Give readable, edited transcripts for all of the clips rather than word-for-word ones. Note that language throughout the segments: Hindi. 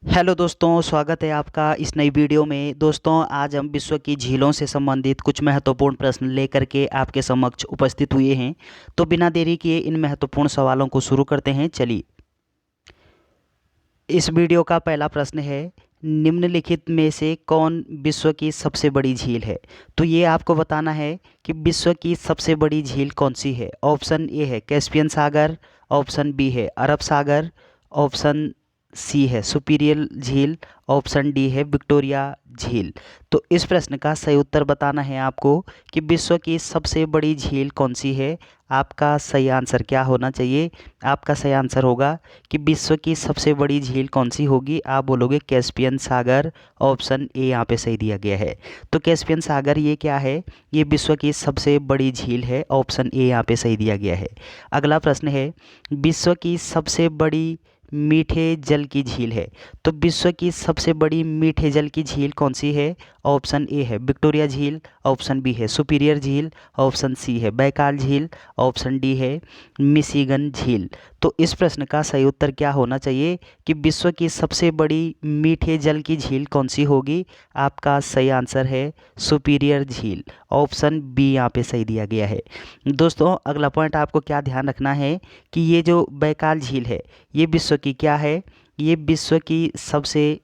हेलो दोस्तों, स्वागत है आपका इस नई वीडियो में। दोस्तों, आज हम विश्व की झीलों से संबंधित कुछ महत्वपूर्ण प्रश्न लेकर के आपके समक्ष उपस्थित हुए हैं। तो बिना देरी किए इन महत्वपूर्ण सवालों को शुरू करते हैं। चलिए, इस वीडियो का पहला प्रश्न है, निम्नलिखित में से कौन विश्व की सबसे बड़ी झील है? तो ये आपको बताना है कि विश्व की सबसे बड़ी झील कौन सी है। ऑप्शन ए है कैस्पियन सागर, ऑप्शन बी है अरब सागर, ऑप्शन सी है सुपीरियर झील, ऑप्शन डी है विक्टोरिया झील। तो इस प्रश्न का सही उत्तर बताना है आपको कि विश्व की सबसे बड़ी झील कौन सी है। आपका सही आंसर क्या होना चाहिए? आपका सही आंसर होगा कि विश्व की सबसे बड़ी झील कौन सी होगी। आप बोलोगे कैस्पियन सागर। ऑप्शन ए यहाँ पे सही दिया गया है। तो कैस्पियन सागर ये क्या है? ये विश्व की सबसे बड़ी झील है। ऑप्शन ए यहाँ पे सही दिया गया है। अगला प्रश्न है, विश्व की सबसे बड़ी मीठे जल की झील है। तो विश्व की सबसे बड़ी मीठे जल की झील कौन सी है? ऑप्शन ए है विक्टोरिया झील, ऑप्शन बी है सुपीरियर झील, ऑप्शन सी है बैकाल झील, ऑप्शन डी है मिशिगन झील। तो इस प्रश्न का सही उत्तर क्या होना चाहिए कि विश्व की सबसे बड़ी मीठे जल की झील कौन सी होगी? आपका सही आंसर है सुपीरियर झील। ऑप्शन बी यहाँ पे सही दिया गया है। दोस्तों, अगला पॉइंट आपको क्या ध्यान रखना है कि ये जो बैकाल झील है, ये विश्व की क्या है? ये विश्व की सबसे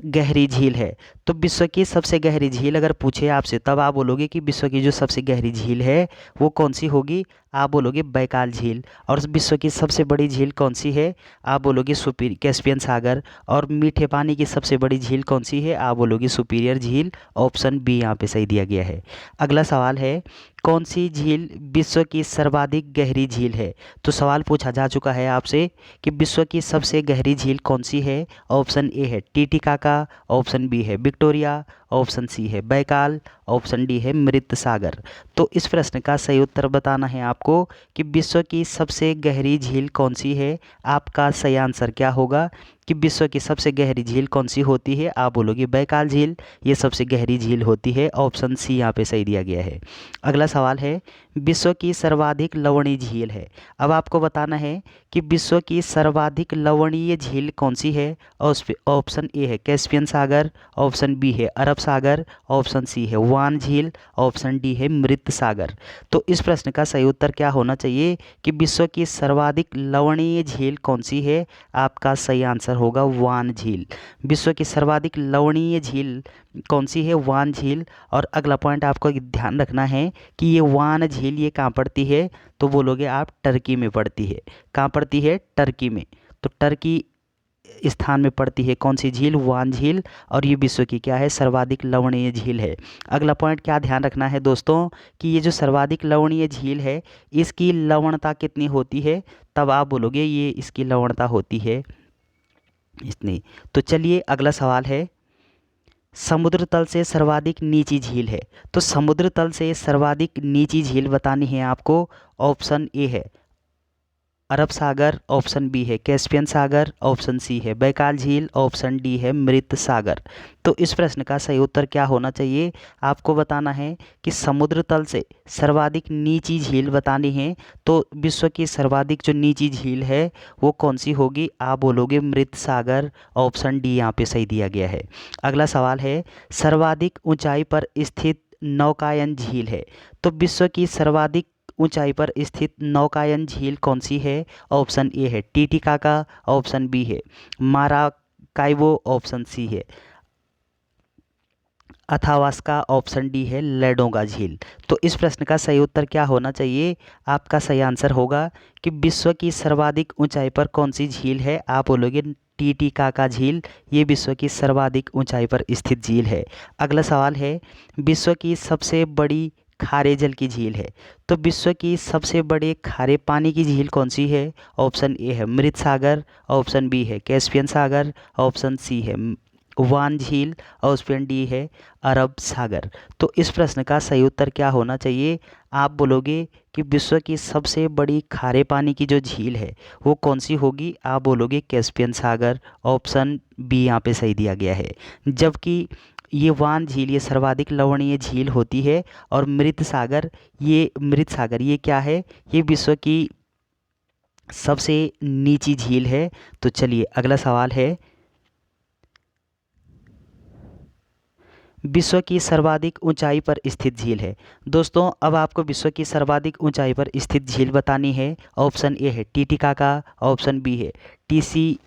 गहरी झील है। तो विश्व की सबसे गहरी झील अगर पूछे आपसे, तब आप बोलोगे कि विश्व की जो सबसे गहरी झील है वो कौन सी होगी? आप बोलोगे बैकाल झील। और विश्व की सबसे बड़ी झील कौन सी है? आप बोलोगे सुपीर कैस्पियन सागर। और मीठे पानी की सबसे बड़ी झील कौन सी है? आप बोलोगे सुपीरियर झील। ऑप्शन बी यहाँ पे सही दिया गया है। अगला सवाल है, कौन सी झील विश्व की सर्वाधिक गहरी झील है? तो सवाल पूछा जा चुका है आपसे कि विश्व की सबसे गहरी झील कौन सी है। ऑप्शन ए है टीटीकाका, ऑप्शन बी है विक्टोरिया, ऑप्शन सी है बैकाल, ऑप्शन डी है मृत सागर। तो इस प्रश्न का सही उत्तर बताना है आपको कि विश्व की सबसे गहरी झील कौन सी है। आपका सही आंसर क्या होगा कि विश्व की सबसे गहरी झील कौन सी होती है? आप बोलोगे बैकाल झील, ये सबसे गहरी झील होती है। ऑप्शन सी यहाँ पे सही दिया गया है। अगला सवाल है, विश्व की सर्वाधिक लवणीय झील है। अब आपको बताना है कि विश्व की सर्वाधिक लवणीय झील कौन सी है। ऑप्शन ए है कैस्पियन सागर, ऑप्शन बी है अरब सागर, ऑप्शन सी है वान झील, ऑप्शन डी है मृत सागर। तो इस प्रश्न का सही उत्तर क्या होना चाहिए कि विश्व की सर्वाधिक लवणीय झील कौन सी है? आपका सही आंसर होगा वान झील। विश्व की सर्वाधिक लवणीय झील कौन सी है? वान झील। और अगला पॉइंट आपको ध्यान रखना है कि ये वान झील ये कहाँ पड़ती है? तो बोलोगे आप टर्की में पड़ती है। कहाँ पड़ती है? टर्की में। तो टर्की स्थान में पड़ती है कौन सी झील? वान झील। और ये विश्व की क्या है? सर्वाधिक लवणीय झील है। अगला पॉइंट क्या ध्यान रखना है दोस्तों कि ये जो सर्वाधिक लवणीय झील है, इसकी लवणता कितनी होती है? तब आप बोलोगे ये इसकी लवणता होती है इतनी। तो चलिए, अगला सवाल है, समुद्र तल से सर्वाधिक नीची झील है। तो समुद्र तल से सर्वाधिक नीची झील बतानी है आपको। ऑप्शन ए है अरब सागर, ऑप्शन बी है कैस्पियन सागर, ऑप्शन सी है बैकाल झील, ऑप्शन डी है मृत सागर। तो इस प्रश्न का सही उत्तर क्या होना चाहिए? आपको बताना है कि समुद्र तल से सर्वाधिक नीची झील बतानी है। तो विश्व की सर्वाधिक जो नीची झील है वो कौन सी होगी? आप बोलोगे मृत सागर। ऑप्शन डी यहाँ पे सही दिया गया है। अगला सवाल है, सर्वाधिक ऊंचाई पर स्थित नौकायन झील है। तो विश्व की सर्वाधिक ऊंचाई पर स्थित नौकायन झील कौन सी है? ऑप्शन ए है टीटीकाका, ऑप्शन बी है माराकाइबो, ऑप्शन सी है अथावास्का, ऑप्शन डी है लेडोगा झील। तो इस प्रश्न का सही उत्तर क्या होना चाहिए? आपका सही आंसर होगा कि विश्व की सर्वाधिक ऊंचाई पर कौन सी झील है? आप बोलोगे टीटीकाका झील, ये विश्व की सर्वाधिक ऊंचाई पर स्थित झील है। अगला सवाल है, विश्व की सबसे बड़ी खारे जल की झील है। तो विश्व की सबसे बड़े खारे पानी की झील कौन सी है? ऑप्शन ए है मृत सागर, ऑप्शन बी है कैस्पियन सागर, ऑप्शन सी है वान झील, ऑप्शन डी है अरब सागर। तो इस प्रश्न का सही उत्तर क्या होना चाहिए? आप बोलोगे कि विश्व की सबसे बड़ी खारे पानी की जो झील है वो कौन सी होगी? आप बोलोगे कैस्पियन सागर। ऑप्शन बी यहाँ पे सही दिया गया है। जबकि ये वान झील ये सर्वाधिक लवणीय झील होती है। और मृत सागर ये क्या है? ये विश्व की सबसे नीची झील है? तो चलिए अगला सवाल है, विश्व की सर्वाधिक ऊंचाई पर स्थित झील है। दोस्तों अब आपको विश्व की सर्वाधिक ऊंचाई पर स्थित झील बतानी है। ऑप्शन ए है टीटिकाका, ऑप्शन बी है टीसी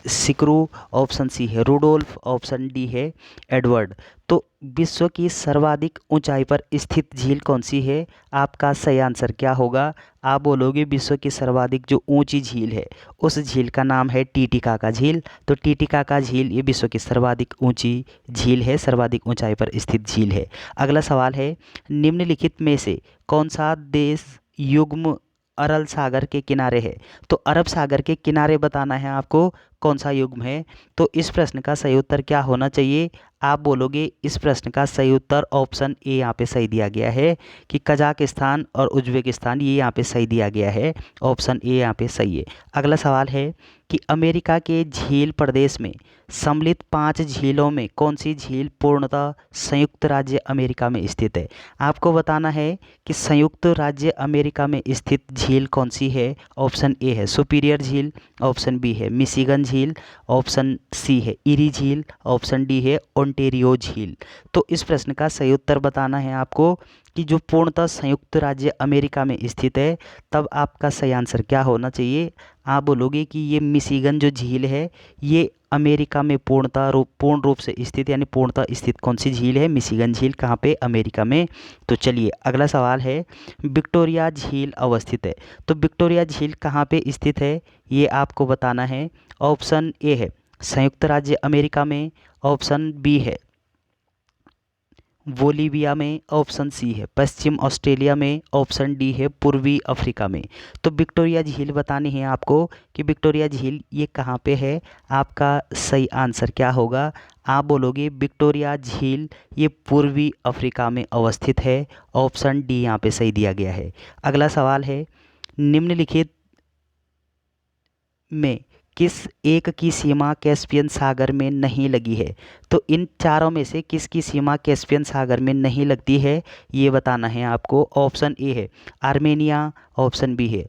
सिक्रू, ऑप्शन सी है रुडोल्फ, ऑप्शन डी है एडवर्ड। तो विश्व की सर्वाधिक ऊंचाई पर स्थित झील कौन सी है? आपका सही आंसर क्या होगा? आप बोलोगे विश्व की सर्वाधिक जो ऊंची झील है उस झील का नाम है टीटिकाका झील। तो टीटिकाका झील ये विश्व की सर्वाधिक ऊंची झील है, सर्वाधिक ऊंचाई पर स्थित झील है। अगला सवाल है, निम्नलिखित में से कौन सा देश युग्म अरल सागर के किनारे है? तो अरब सागर के किनारे बताना है आपको कौन सा युग्म है। तो इस प्रश्न का सही उत्तर क्या होना चाहिए? आप बोलोगे इस प्रश्न का सही उत्तर ऑप्शन ए यहाँ पे सही दिया गया है कि कजाकिस्तान और उज्बेकिस्तान, ये यहाँ पे सही दिया गया है। ऑप्शन ए यहाँ पे सही है। अगला सवाल है कि अमेरिका के झील प्रदेश में सम्मिलित 5 झीलों में कौन सी झील पूर्णतः संयुक्त राज्य अमेरिका में स्थित है? आपको बताना है कि संयुक्त राज्य अमेरिका में स्थित झील कौन सी है। ऑप्शन ए है सुपीरियर झील, ऑप्शन बी है मिशिगन झील, ऑप्शन सी है इरी झील, ऑप्शन डी है ओंटेरियो झील। तो इस प्रश्न का सही उत्तर बताना है आपको कि जो पूर्णतः संयुक्त राज्य अमेरिका में स्थित है, तब आपका सही आंसर क्या होना चाहिए? आप बोलोगे कि ये मिशिगन जो झील है ये अमेरिका में पूर्ण रूप से स्थित, यानी पूर्णतः स्थित कौन सी झील है? मिशिगन झील कहाँ पे? अमेरिका में। तो चलिए अगला सवाल है, विक्टोरिया झील अवस्थित है। तो विक्टोरिया झील कहाँ पे स्थित है ये आपको बताना है। ऑप्शन ए है संयुक्त राज्य अमेरिका में, ऑप्शन बी है बोलीविया में, ऑप्शन सी है पश्चिम ऑस्ट्रेलिया में, ऑप्शन डी है पूर्वी अफ्रीका में। तो विक्टोरिया झील बतानी है आपको कि विक्टोरिया झील ये कहाँ पे है। आपका सही आंसर क्या होगा? आप बोलोगे विक्टोरिया झील ये पूर्वी अफ्रीका में अवस्थित है। ऑप्शन डी यहाँ पे सही दिया गया है। अगला सवाल है, निम्नलिखित में किस एक की सीमा कैस्पियन सागर में नहीं लगी है? तो इन चारों में से किसकी सीमा कैस्पियन सागर में नहीं लगती है ये बताना है आपको। ऑप्शन ए है आर्मेनिया, ऑप्शन बी है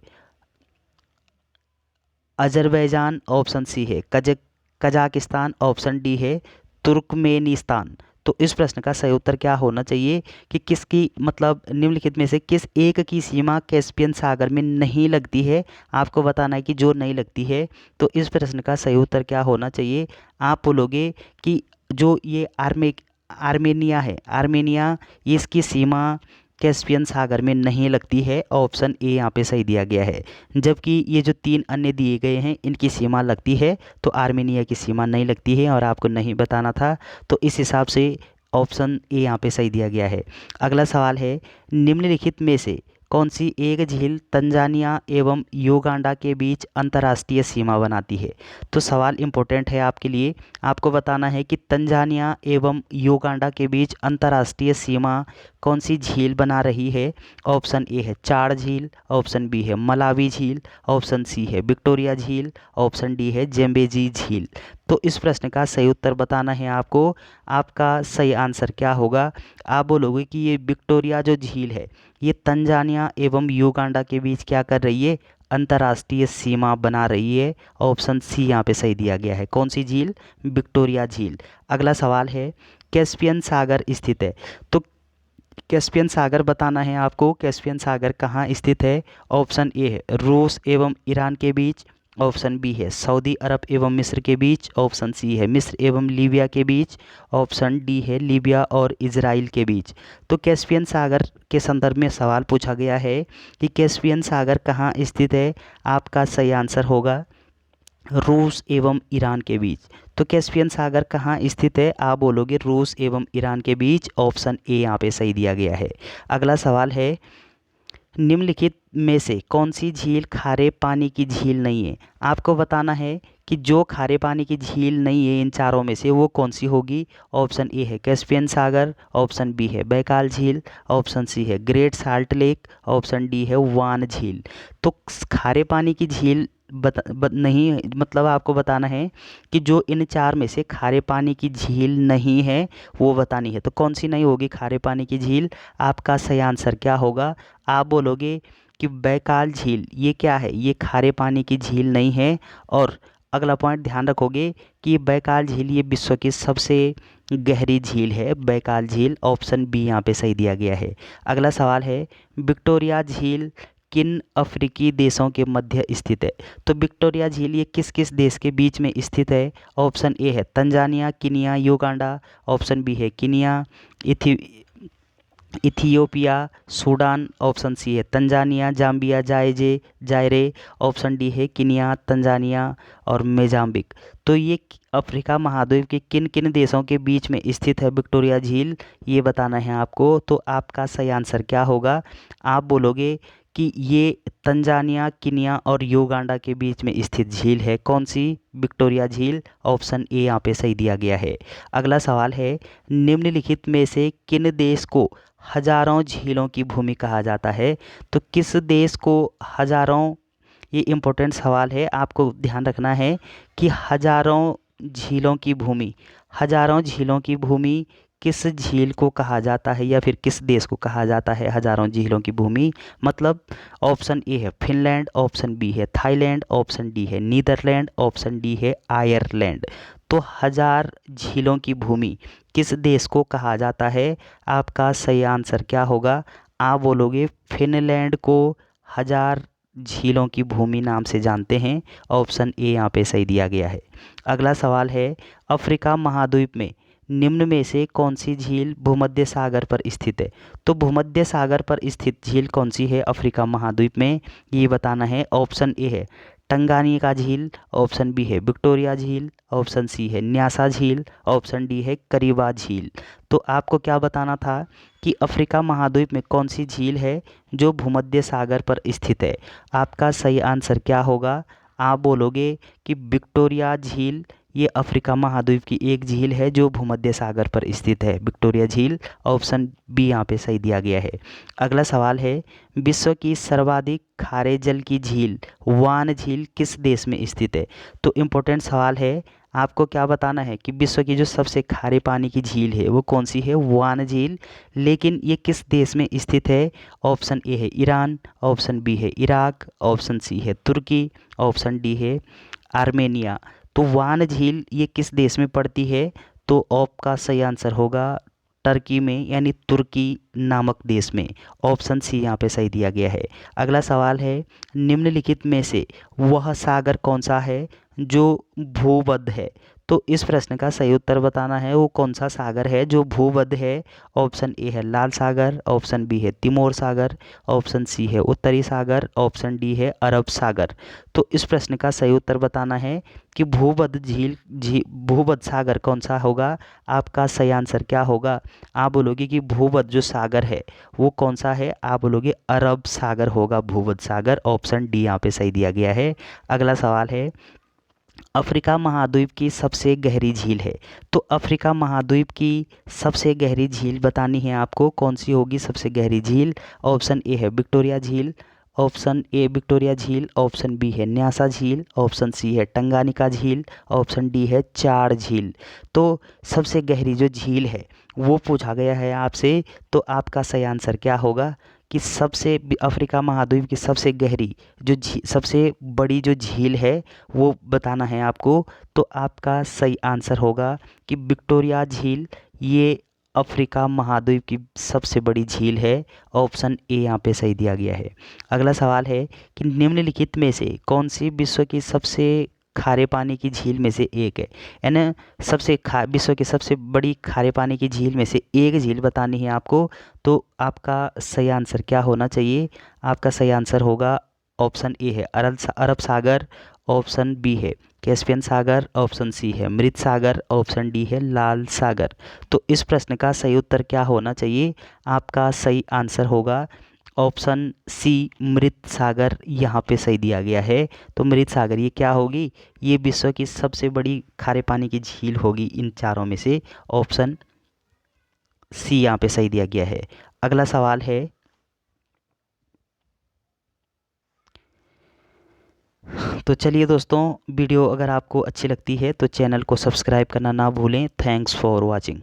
अजरबैजान, ऑप्शन सी है कजाकिस्तान, ऑप्शन डी है तुर्कमेनिस्तान। तो इस प्रश्न का सही उत्तर क्या होना चाहिए कि किसकी, मतलब निम्नलिखित में से किस एक की सीमा कैस्पियन सागर में नहीं लगती है? आपको बताना है कि जो नहीं लगती है। तो इस प्रश्न का सही उत्तर क्या होना चाहिए? आप बोलोगे कि जो ये आर्मेनिया है, आर्मेनिया इसकी सीमा कैस्पियन सागर में नहीं लगती है। ऑप्शन ए यहाँ पे सही दिया गया है। जबकि ये जो 3 अन्य दिए गए हैं इनकी सीमा लगती है, तो आर्मेनिया की सीमा नहीं लगती है और आपको नहीं बताना था। तो इस हिसाब से ऑप्शन ए यहाँ पे सही दिया गया है। अगला सवाल है, निम्नलिखित में से कौन सी एक झील तंजानिया एवं युगांडा के बीच अंतर्राष्ट्रीय सीमा बनाती है? तो सवाल इम्पोर्टेंट है आपके लिए। आपको बताना है कि तंजानिया एवं युगांडा के बीच अंतर्राष्ट्रीय सीमा कौन सी झील बना रही है। ऑप्शन ए है चाड़ झील, ऑप्शन बी है मलावी झील, ऑप्शन सी है विक्टोरिया झील, ऑप्शन डी है जेम्बेजी झील। तो इस प्रश्न का सही उत्तर बताना है आपको। आपका सही आंसर क्या होगा? आप बोलोगे कि ये विक्टोरिया जो झील है ये तंजानिया एवं युगांडा के बीच क्या कर रही है? अंतर्राष्ट्रीय सीमा बना रही है। ऑप्शन सी यहाँ पे सही दिया गया है। कौन सी झील? विक्टोरिया झील। अगला सवाल है, कैस्पियन सागर स्थित है। तो कैस्पियन सागर बताना है आपको। कैस्पियन सागर कहाँ स्थित है? ऑप्शन ए है रूस एवं ईरान के बीच, ऑप्शन बी है सऊदी अरब एवं मिस्र के बीच, ऑप्शन सी है मिस्र एवं लीबिया के बीच, ऑप्शन डी है लीबिया और इजराइल के बीच। तो कैस्पियन सागर के संदर्भ में सवाल पूछा गया है कि कैस्पियन सागर कहाँ स्थित है। आपका सही आंसर होगा रूस एवं ईरान के बीच। तो कैस्पियन सागर कहाँ स्थित है? आप बोलोगे रूस एवं ईरान के बीच। ऑप्शन ए यहाँ पे सही दिया गया है। अगला सवाल है, निम्नलिखित में से कौन सी झील खारे पानी की झील नहीं है? आपको बताना है कि जो खारे पानी की झील नहीं है इन चारों में से वो कौन सी होगी। ऑप्शन ए है कैस्पियन सागर, ऑप्शन बी है बैकाल झील, ऑप्शन सी है great salt lake, option D है वान झील। तो खारे पानी की झील नहीं, मतलब आपको बताना है कि जो इन 4 में से खारे पानी की झील नहीं है वो बतानी है। तो कौन सी नहीं होगी खारे पानी की झील? आपका सही आंसर क्या होगा? आप बोलोगे कि बैकाल झील ये क्या है, ये खारे पानी की झील नहीं है। और अगला पॉइंट ध्यान रखोगे कि बैकाल झील ये विश्व की सबसे गहरी झील है, बैकाल झील। ऑप्शन बी यहाँ पे सही दिया गया है। अगला सवाल है, विक्टोरिया झील किन अफ्रीकी देशों के मध्य स्थित है? तो विक्टोरिया झील ये किस किस देश के बीच में स्थित है? ऑप्शन ए है तंजानिया, किनिया, युगांडा। ऑप्शन बी है किनिया, इथियोपिया, सूडान। ऑप्शन सी है तंजानिया, जाम्बिया, जायरे। ऑप्शन डी है किनिया, तंजानिया और मोजाम्बिक। तो ये अफ्रीका महाद्वीप के किन किन देशों के बीच में स्थित है विक्टोरिया झील, ये बताना है आपको। तो आपका सही आंसर क्या होगा? आप बोलोगे कि ये तंजानिया, किनिया और युगांडा के बीच में स्थित झील है। कौन सी? विक्टोरिया झील। ऑप्शन ए यहाँ पे सही दिया गया है। अगला सवाल है, निम्नलिखित में से किन देश को हजारों झीलों की भूमि कहा जाता है? तो किस देश को हजारों, ये इम्पोर्टेंट सवाल है, आपको ध्यान रखना है कि हजारों झीलों की भूमि, हजारों झीलों की भूमि किस झील को कहा जाता है या फिर किस देश को कहा जाता है हजारों झीलों की भूमि? मतलब ऑप्शन ए है फिनलैंड, ऑप्शन बी है थाईलैंड, ऑप्शन डी है नीदरलैंड, ऑप्शन डी है आयरलैंड। तो हजार झीलों की भूमि किस देश को कहा जाता है? आपका सही आंसर क्या होगा? आप बोलोगे फिनलैंड को हजार झीलों की भूमि नाम से जानते हैं। ऑप्शन ए यहाँ पे सही दिया गया है। अगला सवाल है, अफ्रीका महाद्वीप में निम्न में से कौन सी झील भूमध्य सागर पर स्थित है? तो भूमध्य सागर पर स्थित झील कौन सी है अफ्रीका महाद्वीप में, ये बताना है। ऑप्शन ए है टंगानिका झील, ऑप्शन बी है विक्टोरिया झील, ऑप्शन सी है न्यासा झील, ऑप्शन डी है करीबा झील। तो आपको क्या बताना था कि अफ्रीका महाद्वीप में कौन सी झील है जो भूमध्य सागर पर स्थित है? आपका सही आंसर क्या होगा? आप बोलोगे कि विक्टोरिया झील ये अफ्रीका महाद्वीप की एक झील है जो भूमध्य सागर पर स्थित है, विक्टोरिया झील। ऑप्शन बी यहाँ पे सही दिया गया है। अगला सवाल है, विश्व की सर्वाधिक खारे जल की झील वान झील किस देश में स्थित है? तो इम्पोर्टेंट सवाल है, आपको क्या बताना है कि विश्व की जो सबसे खारे पानी की झील है वो कौन सी है? वान झील। लेकिन ये किस देश में स्थित है? ऑप्शन ए है ईरान, ऑप्शन बी है इराक, ऑप्शन सी है तुर्की, ऑप्शन डी है आर्मेनिया। तो वान झील ये किस देश में पड़ती है? तो आपका सही आंसर होगा टर्की में, यानी तुर्की नामक देश में। ऑप्शन सी यहाँ पे सही दिया गया है। अगला सवाल है, निम्नलिखित में से वह सागर कौन सा है जो भूबद्ध है? तो इस प्रश्न का सही उत्तर बताना है, वो कौन सा सागर है जो भूबद्ध है। ऑप्शन ए है लाल सागर, ऑप्शन बी है तिमोर सागर, ऑप्शन सी है उत्तरी सागर, ऑप्शन डी है अरब सागर। तो इस प्रश्न का सही उत्तर बताना है कि भूबद्ध सागर कौन सा होगा। आपका सही आंसर क्या होगा? आप बोलोगे कि भूबद्ध जो सागर है वो कौन सा है? आप बोलोगे अरब सागर होगा भूबद्ध सागर। ऑप्शन डी यहाँ पे सही दिया गया है। अगला सवाल है, अफ्रीका महाद्वीप की सबसे गहरी झील है। तो अफ्रीका महाद्वीप की सबसे गहरी झील बतानी है आपको, कौन सी होगी सबसे गहरी झील? ऑप्शन ए है विक्टोरिया झील, ऑप्शन ए विक्टोरिया झील, ऑप्शन बी है न्यासा झील, ऑप्शन सी है टंगानिका झील, ऑप्शन डी है चार झील। तो सबसे गहरी जो झील है वो पूछा गया है आपसे, तो आपका सही आंसर क्या होगा कि अफ्रीका महाद्वीप की सबसे गहरी जो सबसे बड़ी जो झील है वो बताना है आपको। तो आपका सही आंसर होगा कि विक्टोरिया झील ये अफ्रीका महाद्वीप की सबसे बड़ी झील है। ऑप्शन ए यहाँ पे सही दिया गया है। अगला सवाल है कि निम्नलिखित में से कौन सी विश्व की सबसे खारे पानी की झील में से एक है? यानी विश्व की सबसे बड़ी खारे पानी की झील में से एक झील बतानी है आपको। तो आपका सही आंसर क्या होना चाहिए? आपका सही आंसर होगा ऑप्शन ए है अरब सागर, ऑप्शन बी है कैस्पियन सागर, ऑप्शन सी है मृत सागर, ऑप्शन डी है लाल सागर। तो इस प्रश्न का सही उत्तर क्या होना चाहिए? आपका सही आंसर होगा ऑप्शन सी मृत सागर, यहाँ पे सही दिया गया है। तो मृत सागर ये क्या होगी? ये विश्व की सबसे बड़ी खारे पानी की झील होगी इन चारों में से। ऑप्शन सी यहाँ पे सही दिया गया है। अगला सवाल है, तो चलिए दोस्तों, वीडियो अगर आपको अच्छी लगती है तो चैनल को सब्सक्राइब करना ना भूलें। Thanks for watching.